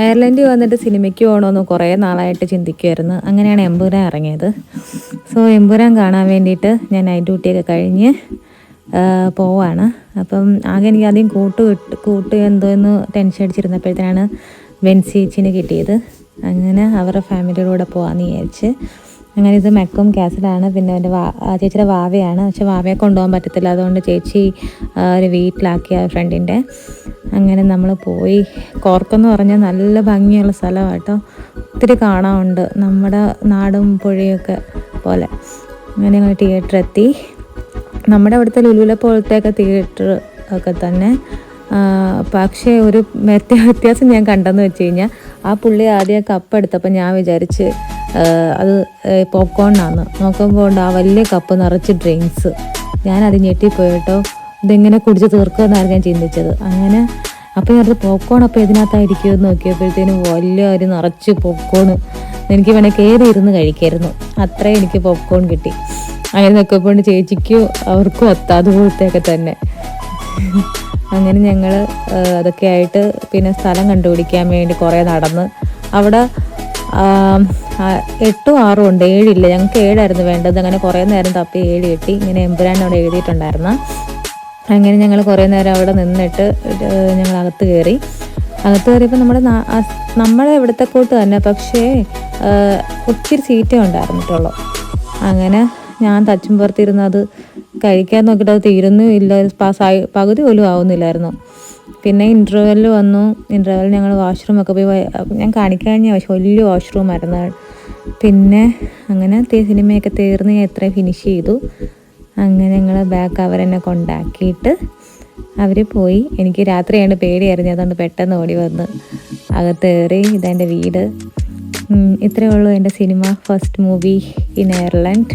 അയർലൻഡിൽ വന്നിട്ട് സിനിമയ്ക്ക് പോകണമെന്ന് കുറേ നാളായിട്ട് ചിന്തിക്കുമായിരുന്നു. അങ്ങനെയാണ് എമ്പുരാൻ ഇറങ്ങിയത്. സോ എമ്പുരാൻ കാണാൻ വേണ്ടിയിട്ട് ഞാൻ നൈറ്റ് ഡ്യൂട്ടിയൊക്കെ കഴിഞ്ഞ് പോവാണ്. അപ്പം ആകെ എനിക്ക് ആദ്യം കൂട്ട് എന്തോന്ന് ടെൻഷൻ അടിച്ചിരുന്നപ്പോഴത്തേനാണ് വെൻസീച്ചിന് കിട്ടിയത്. അങ്ങനെ അവരുടെ ഫാമിലിയുടെ കൂടെ പോകാമെന്ന് വിചാരിച്ച്. അങ്ങനെ ഇത് മെക്കും കാസിലാണ്. പിന്നെ എൻ്റെ ചേച്ചിയുടെ വാവയാണ്. പക്ഷെ വാവയെ കൊണ്ടുപോകാൻ പറ്റത്തില്ല, അതുകൊണ്ട് ചേച്ചി ഒരു വീട്ടിലാക്കിയ ഫ്രണ്ടിൻ്റെ. അങ്ങനെ നമ്മൾ പോയി. കോർക്കെന്ന് പറഞ്ഞാൽ നല്ല ഭംഗിയുള്ള സ്ഥലമാണ് കേട്ടോ. ഒത്തിരി കാണാനുണ്ട്, നമ്മുടെ നാടും പുഴയൊക്കെ പോലെ. അങ്ങനെ ഞങ്ങൾ തിയേറ്ററെത്തി. നമ്മുടെ അവിടുത്തെ ലുലുവിലെ പോലത്തെയൊക്കെ തിയേറ്റർ ഒക്കെ തന്നെ. പക്ഷേ ഒരു വ്യത്യാസം ഞാൻ കണ്ടെന്ന് വെച്ച് കഴിഞ്ഞാൽ, ആ പുള്ളി ആദ്യം കപ്പ് എടുത്തപ്പോൾ ഞാൻ വിചാരിച്ച് അത് പോപ്കോണിനാണ്. നോക്കുമ്പോൾ ഉണ്ട് ആ വലിയ കപ്പ് നിറച്ച് ഡ്രിങ്ക്സ്. ഞാനത് ഞെട്ടിപ്പോയി കേട്ടോ. ഇതെങ്ങനെ കുടിച്ച് തീർക്കുമെന്നായിരുന്നു ഞാൻ ചിന്തിച്ചത്. അങ്ങനെ അപ്പോൾ ഞാൻ പോപ്കോൺ അപ്പോൾ ഇതിനകത്തായിരിക്കുമെന്ന് നോക്കിയപ്പോഴത്തേനും വലിയ ഒരു നിറച്ച് പോപ്കോണ്. എനിക്ക് വേണേൽ കയറി ഇരുന്ന് കഴിക്കായിരുന്നു, അത്രയും എനിക്ക് പോപ്കോൺ കിട്ടി. അങ്ങനെ നോക്കിയപ്പോൾ ചേച്ചിക്കും അവർക്കും അതുപോലത്തെയൊക്കെ തന്നെ. അങ്ങനെ ഞങ്ങൾ അതൊക്കെ ആയിട്ട് പിന്നെ സ്ഥലം കണ്ടുപിടിക്കാൻ വേണ്ടി കുറേ നടന്ന്. അവിടെ 8ഉം 6ഉം ഉണ്ട്, 7 ഞങ്ങൾക്ക് 7ആയിരുന്നു വേണ്ടത്. അങ്ങനെ കുറേ നേരം തപ്പി 7 കിട്ടി. ഇങ്ങനെ എമ്പുരാൻ അവിടെ എഴുതിയിട്ടുണ്ടായിരുന്നു. അങ്ങനെ ഞങ്ങൾ കുറേ നേരം അവിടെ നിന്നിട്ട് ഞങ്ങൾ അകത്ത് കയറിയപ്പോൾ നമ്മുടെ ഇവിടുത്തെ കൂട്ട് തന്നെ, പക്ഷേ ഒത്തിരി സീറ്റേ ഉണ്ടായിരുന്നിട്ടുള്ളൂ. അങ്ങനെ ഞാൻ തച്ചും പുറത്തിരുന്ന് അത് കഴിക്കാൻ നോക്കിയിട്ട് അത് തീരുന്നും ഇല്ല, പകുതി പോലും ആവുന്നില്ലായിരുന്നു. പിന്നെ ഇൻ്റർവെല്ലിൽ വന്നു. ഇൻ്റർവെല്ലിൽ ഞങ്ങൾ വാഷ്റൂമൊക്കെ പോയി. ഞാൻ കാണിക്കാൻ വലിയ വാഷ്റൂമായിരുന്നു. പിന്നെ അങ്ങനെ സിനിമയൊക്കെ തീർന്ന് ഞാൻ എത്രയും ഫിനിഷ് ചെയ്തു. അങ്ങനെ ഞങ്ങൾ ബാക്ക് അവരെന്നെ കൊണ്ടാക്കിയിട്ട് അവർ പോയി. എനിക്ക് രാത്രിയാണ് പേടിയായിരുന്നു, അതുകൊണ്ട് പെട്ടെന്ന് ഓടി വന്ന് അകത്ത് കയറി. ഇതെൻ്റെ വീട്. ഇത്രയേ ഉള്ളൂ എൻ്റെ cinema first movie in Ireland.